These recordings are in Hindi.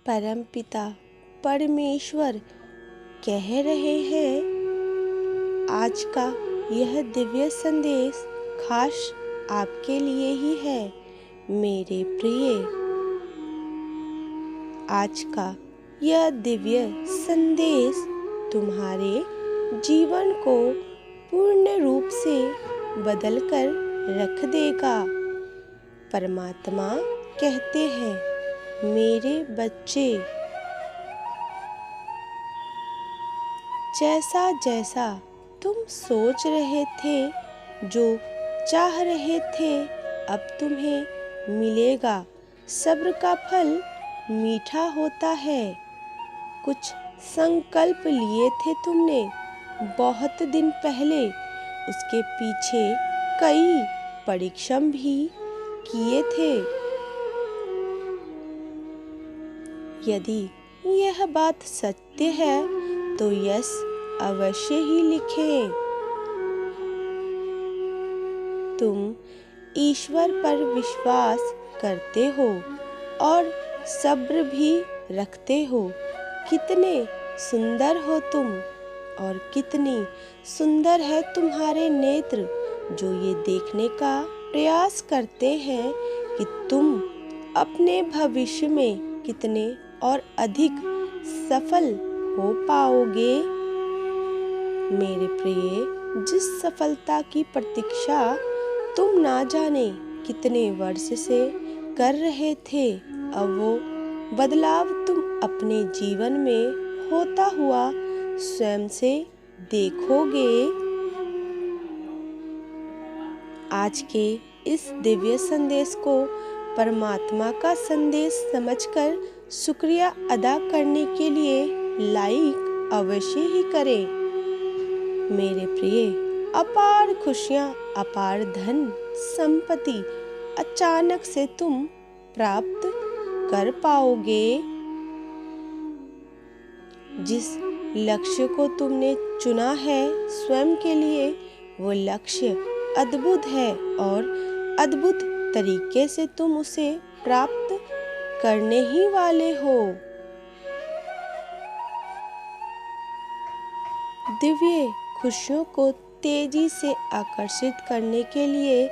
परमपिता परमेश्वर कह रहे हैं, आज का यह दिव्य संदेश खास आपके लिए ही है मेरे प्रिय। आज का यह दिव्य संदेश तुम्हारे जीवन को पूर्ण रूप से बदल कर रख देगा। परमात्मा कहते हैं, मेरे बच्चे, जैसा जैसा तुम सोच रहे थे, जो चाह रहे थे, अब तुम्हें मिलेगा। सब्र का फल मीठा होता है। कुछ संकल्प लिए थे तुमने बहुत दिन पहले, उसके पीछे कई परिश्रम भी किए थे। यदि यह बात सत्य है तो यस अवश्य ही लिखें। तुम ईश्वर पर विश्वास करते हो और सब्र भी रखते हो। कितने सुंदर हो तुम और कितनी सुंदर है तुम्हारे नेत्र, जो ये देखने का प्रयास करते हैं कि तुम अपने भविष्य में कितने और अधिक सफल हो पाओगे। मेरे प्रिय, जिस सफलता की प्रतीक्षा तुम ना जाने कितने वर्ष से कर रहे थे, अब वो बदलाव तुम अपने जीवन में होता हुआ स्वयं से देखोगे। आज के इस दिव्य संदेश को परमात्मा का संदेश समझकर शुक्रिया अदा करने के लिए लाइक अवश्य ही करें। मेरे प्रिय, अपार खुशियाँ, अपार धन संपत्ति अचानक से तुम प्राप्त कर पाओगे। जिस लक्ष्य को तुमने चुना है स्वयं के लिए, वो लक्ष्य अद्भुत है और अद्भुत तरीके से तुम उसे प्राप्त करने ही वाले हो। दिव्य खुशियों को तेजी से आकर्षित करने के लिए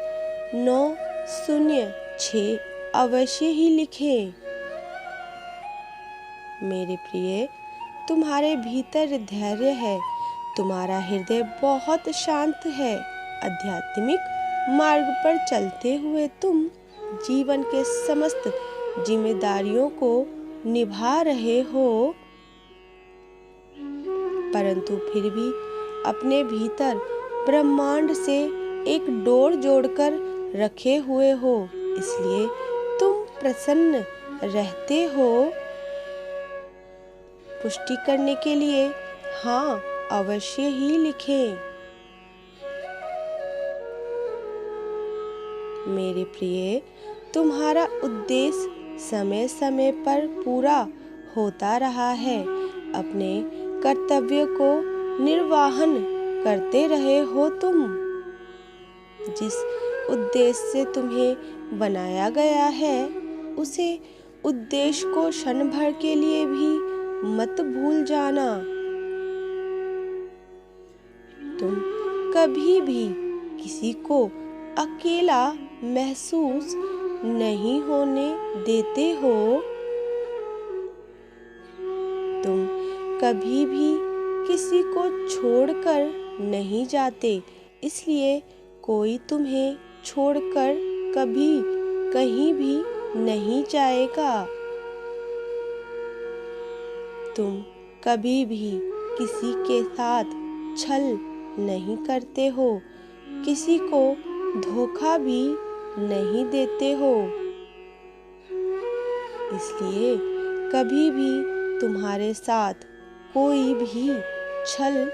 906 अवश्य ही लिखें। मेरे प्रिय, तुम्हारे भीतर धैर्य है। तुम्हारा हृदय बहुत शांत है। आध्यात्मिक मार्ग पर चलते हुए तुम जीवन के समस्त जिम्मेदारियों को निभा रहे हो, परंतु फिर भी अपने भीतर ब्रह्मांड से एक डोर जोड़कर रखे हुए हो, इसलिए तुम प्रसन्न रहते हो। पुष्टि करने के लिए हाँ अवश्य ही लिखें। मेरे प्रिय, तुम्हारा उद्देश्य समय समय पर पूरा होता रहा है। अपने कर्तव्य को निर्वाहन करते रहे हो तुम। जिस उद्देश्य से तुम्हें बनाया गया है, उसे उद्देश्य को क्षण भर के लिए भी मत भूल जाना। तुम कभी भी किसी को अकेला महसूस नहीं होने देते हो। तुम कभी भी किसी को छोड़कर नहीं जाते, इसलिए कोई तुम्हें छोड़कर कभी कहीं भी नहीं जाएगा। तुम कभी भी किसी के साथ छल नहीं करते हो, किसी को धोखा भी नहीं देते हो, इसलिए कभी भी तुम्हारे साथ कोई भी छल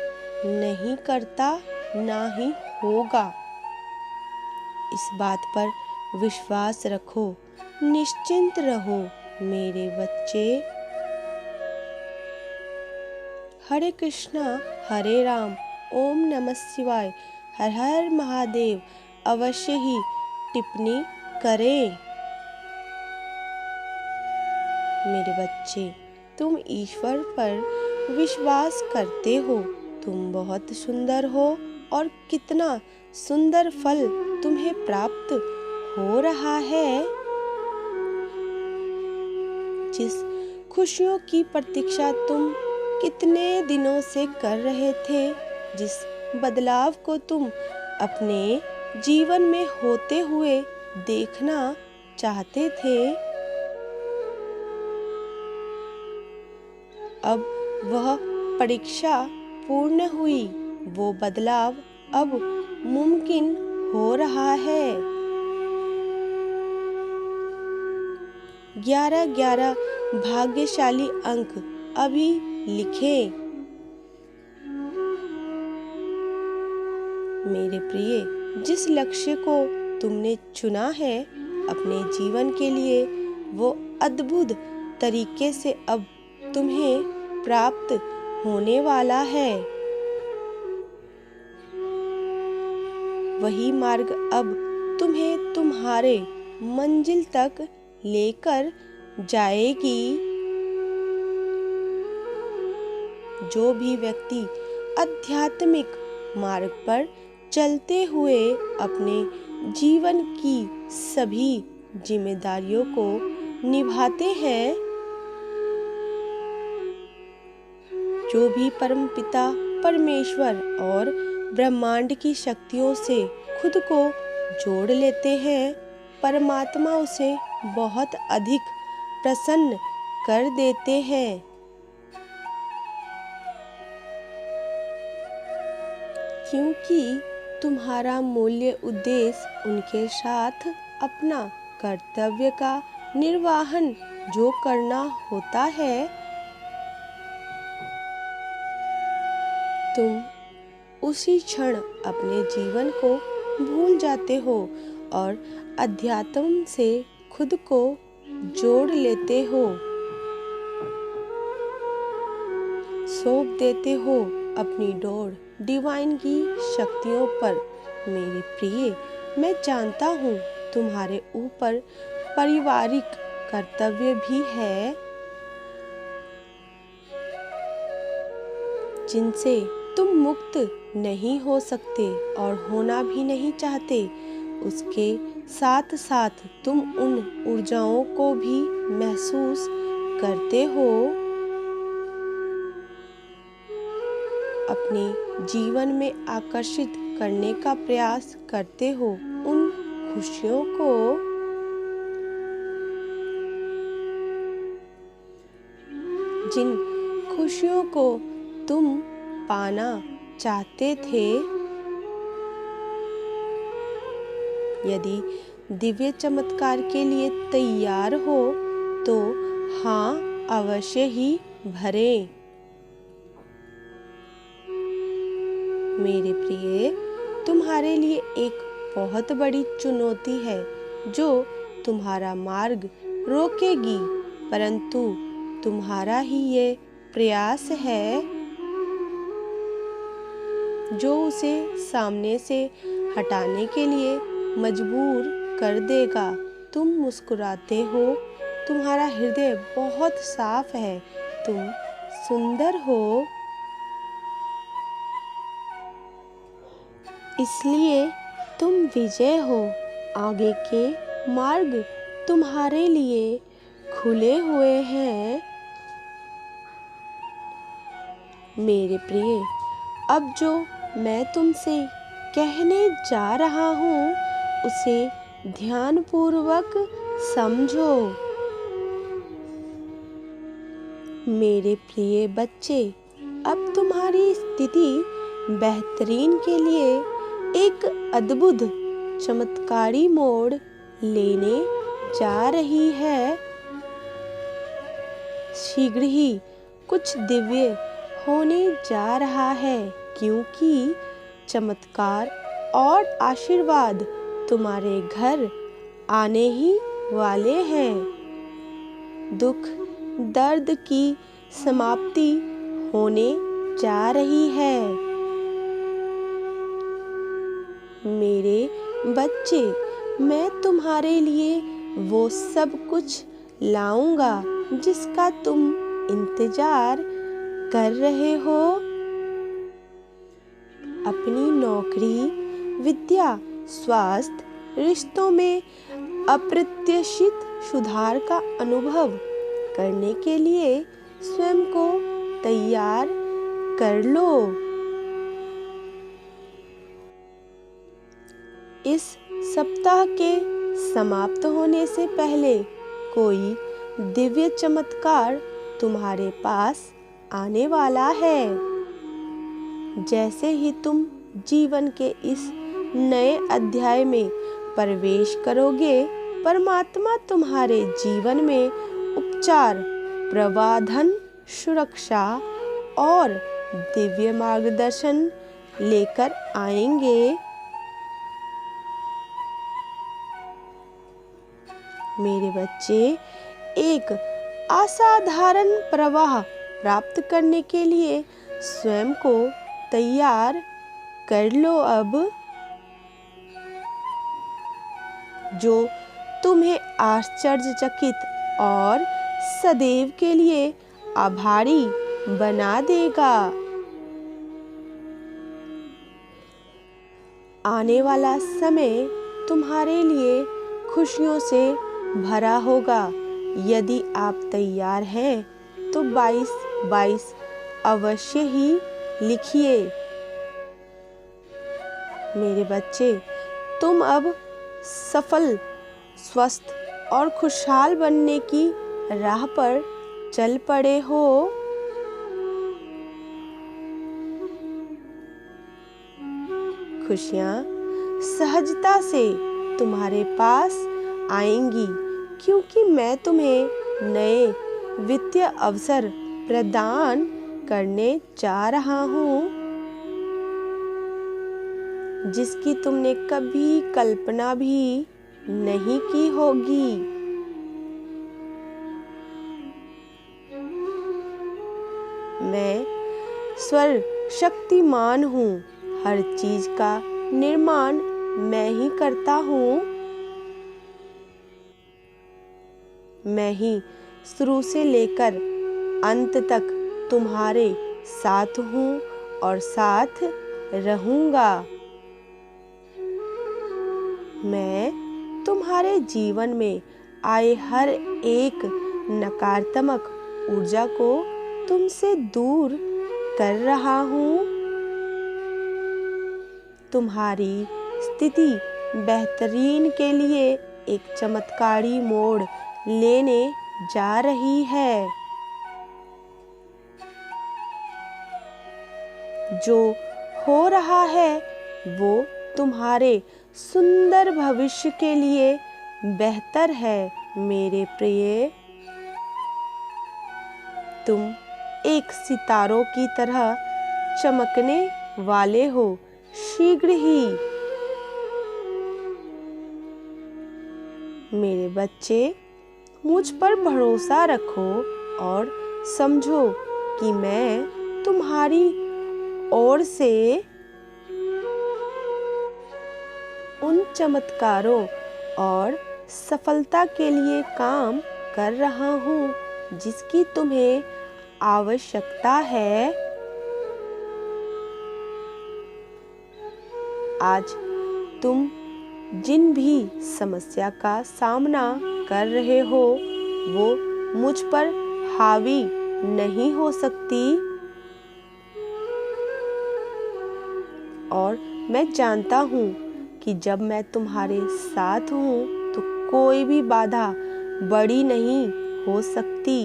नहीं करता, ना ही होगा। इस बात पर विश्वास रखो, निश्चिंत रहो मेरे बच्चे। हरे कृष्णा हरे राम, ओम नमः शिवाय, हर हर महादेव अवश्य ही टिप्पणी करें। मेरे बच्चे, तुम ईश्वर पर विश्वास करते हो। तुम बहुत सुंदर हो और कितना सुंदर फल तुम्हें प्राप्त हो रहा है। जिस खुशियों की प्रतीक्षा तुम कितने दिनों से कर रहे थे, जिस बदलाव को तुम अपने जीवन में होते हुए देखना चाहते थे, अब वह परीक्षा पूर्ण हुई। वो बदलाव अब मुमकिन हो रहा है। 11 भाग्यशाली अंक अभी लिखें। मेरे प्रिय, जिस लक्ष्य को तुमने चुना है अपने जीवन के लिए, वो अद्भुत तरीके से अब तुम्हें प्राप्त होने वाला है। वही मार्ग अब तुम्हें तुम्हारे मंजिल तक लेकर जाएगी। जो भी व्यक्ति आध्यात्मिक मार्ग पर चलते हुए अपने जीवन की सभी जिम्मेदारियों को निभाते हैं, जो भी परमपिता परमेश्वर और ब्रह्मांड की शक्तियों से खुद को जोड़ लेते हैं, परमात्मा उसे बहुत अधिक प्रसन्न कर देते हैं। क्योंकि तुम्हारा मूल्य उद्देश्य उनके साथ अपना कर्तव्य का निर्वहन जो करना होता है, तुम उसी क्षण अपने जीवन को भूल जाते हो और अध्यात्म से खुद को जोड़ लेते हो, सौंप देते हो अपनी डोर डिवाइन की शक्तियों पर। मेरे प्रिय, मैं जानता हूँ तुम्हारे ऊपर पारिवारिक कर्तव्य भी है, जिनसे तुम मुक्त नहीं हो सकते और होना भी नहीं चाहते। उसके साथ साथ तुम उन ऊर्जाओं को भी महसूस करते हो, अपने जीवन में आकर्षित करने का प्रयास करते हो उन खुशियों को, जिन खुशियों को तुम पाना चाहते थे। यदि दिव्य चमत्कार के लिए तैयार हो तो हाँ अवश्य ही भरें। मेरे प्रिय, तुम्हारे लिए एक बहुत बड़ी चुनौती है जो तुम्हारा मार्ग रोकेगी, परंतु तुम्हारा ही ये प्रयास है जो उसे सामने से हटाने के लिए मजबूर कर देगा। तुम मुस्कुराते हो, तुम्हारा हृदय बहुत साफ है, तुम सुंदर हो, इसलिए तुम विजय हो। आगे के मार्ग तुम्हारे लिए खुले हुए हैं। मेरे प्रिय, अब जो मैं तुमसे कहने जा रहा हूँ उसे ध्यानपूर्वक समझो। मेरे प्रिय बच्चे, अब तुम्हारी स्थिति बेहतरीन के लिए एक अद्भुत चमत्कारी मोड़ लेने जा रही है। शीघ्र ही कुछ दिव्य होने जा रहा है, क्योंकि चमत्कार और आशीर्वाद तुम्हारे घर आने ही वाले हैं। दुख दर्द की समाप्ति होने जा रही है। मेरे बच्चे, मैं तुम्हारे लिए वो सब कुछ लाऊंगा जिसका तुम इंतजार कर रहे हो। अपनी नौकरी, विद्या, स्वास्थ्य, रिश्तों में अप्रत्याशित सुधार का अनुभव करने के लिए स्वयं को तैयार कर लो। इस सप्ताह के समाप्त होने से पहले कोई दिव्य चमत्कार तुम्हारे पास आने वाला है। जैसे ही तुम जीवन के इस नए अध्याय में प्रवेश करोगे, परमात्मा तुम्हारे जीवन में उपचार, प्रवाधन, सुरक्षा और दिव्य मार्गदर्शन लेकर आएंगे। मेरे बच्चे, एक असाधारण प्रवाह प्राप्त करने के लिए स्वयं को तैयार कर लो। अब जो तुम्हें आश्चर्यचकित और सदैव के लिए आभारी बना देगा। आने वाला समय तुम्हारे लिए खुशियों से भरा होगा। यदि आप तैयार हैं तो 22-22 अवश्य ही लिखिए। मेरे बच्चे, तुम अब सफल, स्वस्थ और खुशहाल बनने की राह पर चल पड़े हो। खुशियाँ सहजता से तुम्हारे पास आएंगी, क्योंकि मैं तुम्हें नए वित्तीय अवसर प्रदान करने जा रहा हूँ, जिसकी तुमने कभी कल्पना भी नहीं की होगी। मैं सर्वशक्तिमान हूँ। हर चीज का निर्माण मैं ही करता हूँ। मैं ही शुरू से लेकर अंत तक तुम्हारे साथ हूँ और साथ रहूँगा। मैं तुम्हारे जीवन में आए हर एक नकारात्मक ऊर्जा को तुमसे दूर कर रहा हूँ। तुम्हारी स्थिति बेहतरीन के लिए एक चमत्कारी मोड़ लेने जा रही है। जो हो रहा है वो तुम्हारे सुंदर भविष्य के लिए बेहतर है। मेरे प्रिय, तुम एक सितारों की तरह चमकने वाले हो। शीघ्र ही मेरे बच्चे, मुझ पर भरोसा रखो और समझो कि मैं तुम्हारी ओर से उन चमत्कारों और सफलता के लिए काम कर रहा हूँ जिसकी तुम्हें आवश्यकता है। आज तुम जिन भी समस्या का सामना कर रहे हो वो मुझ पर हावी नहीं हो सकती, और मैं जानता हूँ कि जब मैं तुम्हारे साथ हूँ तो कोई भी बाधा बड़ी नहीं हो सकती।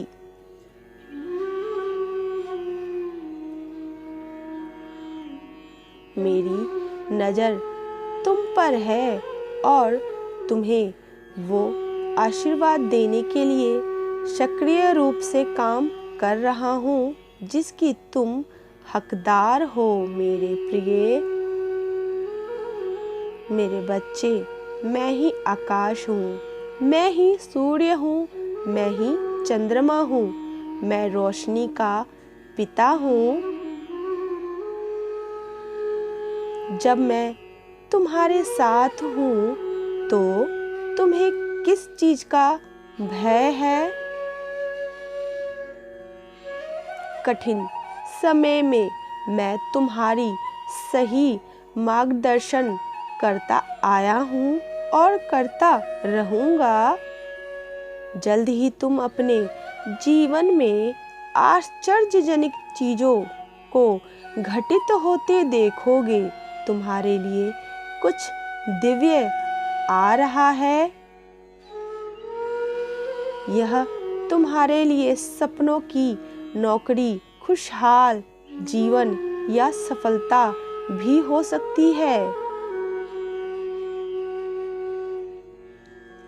मेरी नज़र तुम पर है और तुम्हें वो आशीर्वाद देने के लिए सक्रिय रूप से काम कर रहा हूँ जिसकी तुम हकदार हो। मेरे प्रिय, मेरे बच्चे, मैं ही आकाश हूँ, मैं ही सूर्य हूँ, मैं ही चंद्रमा हूँ, मैं रोशनी का पिता हूँ। जब मैं तुम्हारे साथ हूँ तो तुम्हें किस चीज का भय है? कठिन समय में मैं तुम्हारी सही मार्गदर्शन करता आया हूँ और करता रहूँगा। जल्द ही तुम अपने जीवन में आश्चर्यजनक चीजों को घटित होते देखोगे। तुम्हारे लिए कुछ दिव्य आ रहा है। यह तुम्हारे लिए सपनों की नौकरी, खुशहाल जीवन या सफलता भी हो सकती है।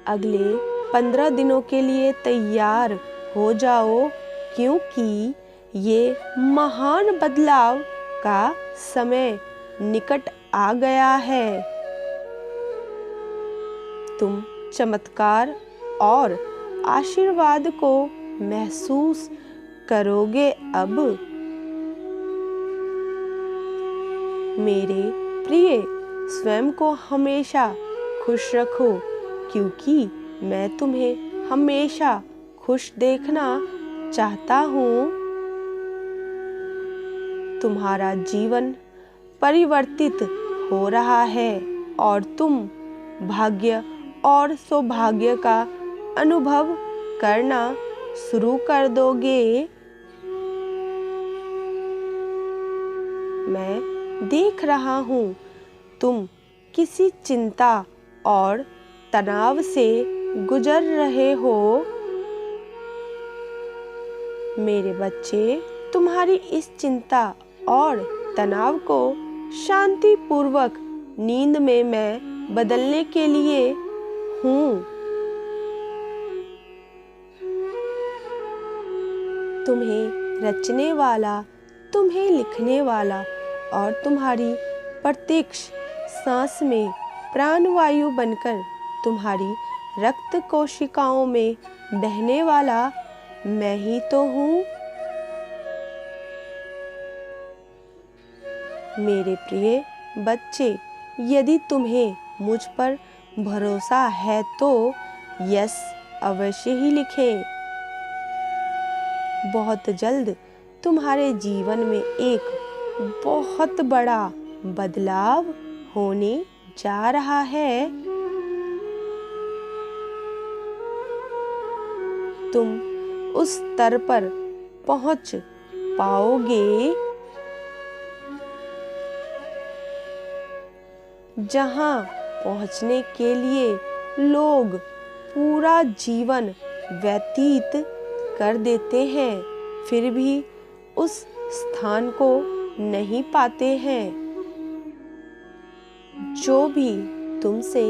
अगले 15 दिनों के लिए तैयार हो जाओ, क्योंकि ये महान बदलाव का समय निकट आ गया है। तुम चमत्कार और आशीर्वाद को महसूस करोगे। अब मेरे प्रिय, स्वयं को हमेशा खुश रखो, क्योंकि मैं तुम्हें हमेशा खुश देखना चाहता हूँ। तुम्हारा जीवन परिवर्तित हो रहा है और तुम भाग्य और सौभाग्य का अनुभव करना शुरू कर दोगे। मैं देख रहा हूँ तुम किसी चिंता और तनाव से गुजर रहे हो। मेरे बच्चे, तुम्हारी इस चिंता और तनाव को शांतिपूर्वक नींद में मैं बदलने के लिए हूँ। तुम्हें रचने वाला, तुम्हें लिखने वाला और तुम्हारी प्रत्येक सांस में प्राणवायु बनकर तुम्हारी रक्त कोशिकाओं में बहने वाला मैं ही तो हूँ। मेरे प्रिय बच्चे, यदि तुम्हें मुझ पर भरोसा है तो यस अवश्य ही लिखें। बहुत जल्द तुम्हारे जीवन में एक बहुत बड़ा बदलाव होने जा रहा है। तुम उस स्तर पर पहुंच पाओगे जहां पहुंचने के लिए लोग पूरा जीवन व्यतीत कर देते हैं, फिर भी उस स्थान को नहीं पाते हैं। जो भी तुमसे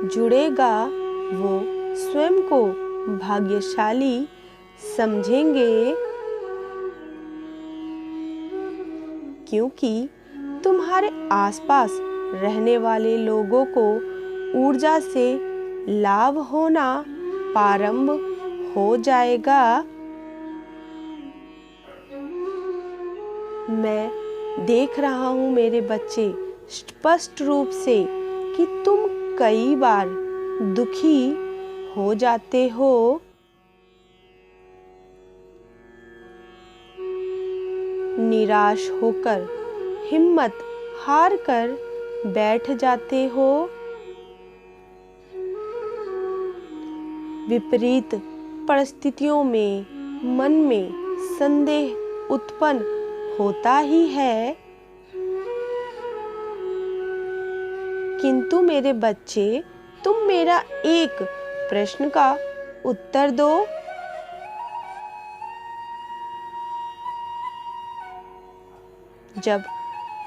जुड़ेगा वो स्वयं को भाग्यशाली समझेंगे, क्योंकि तुम्हारे आसपास रहने वाले लोगों को ऊर्जा से लाभ होना प्रारंभ हो जाएगा। मैं देख रहा हूँ मेरे बच्चे स्पष्ट रूप से कि तुम कई बार दुखी हो जाते हो, निराश होकर हिम्मत हार कर बैठ जाते हो, विपरीत परिस्थितियों में मन में संदेह उत्पन्न होता ही है। किंतु मेरे बच्चे, तुम मेरा एक प्रश्न का उत्तर दो। जब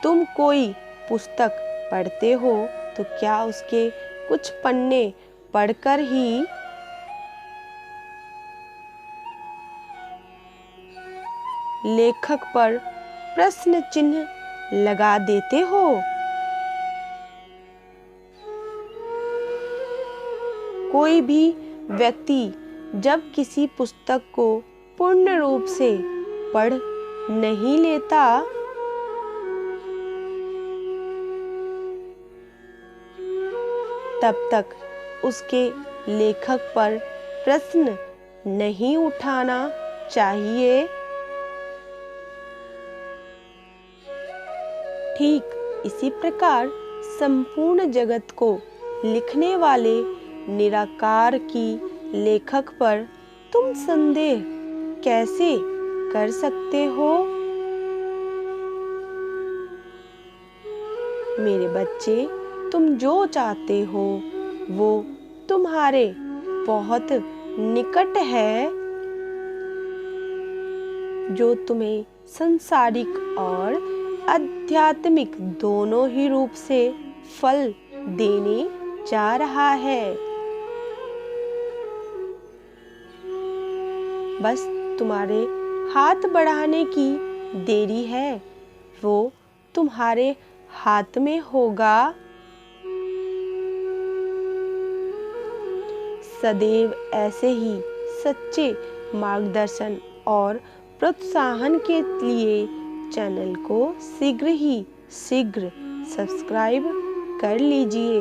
तुम कोई पुस्तक पढ़ते हो तो क्या उसके कुछ पन्ने पढ़कर ही लेखक पर प्रश्न चिन्ह लगा देते हो? कोई भी व्यक्ति जब किसी पुस्तक को पूर्ण रूप से पढ़ नहीं लेता, तब तक उसके लेखक पर प्रश्न नहीं उठाना चाहिए। ठीक इसी प्रकार संपूर्ण जगत को लिखने वाले निराकार की लेखक पर तुम संदेह कैसे कर सकते हो? मेरे बच्चे, तुम जो चाहते हो वो तुम्हारे बहुत निकट है। जो तुम्हें सांसारिक और आध्यात्मिक दोनों ही रूप से फल देने जा रहा है। बस तुम्हारे हाथ बढ़ाने की देरी है, वो तुम्हारे हाथ में होगा। सदैव ऐसे ही सच्चे मार्गदर्शन और प्रोत्साहन के लिए चैनल को शीघ्र सब्सक्राइब कर लीजिए।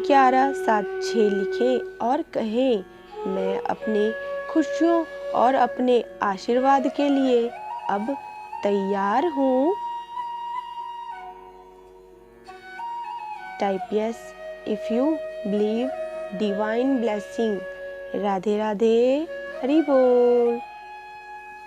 1176 लिखें और कहें, मैं अपनी खुशियों और अपने आशीर्वाद के लिए अब तैयार हूँ। Type yes if you believe divine blessing. Radhe Radhe, Hari बोल।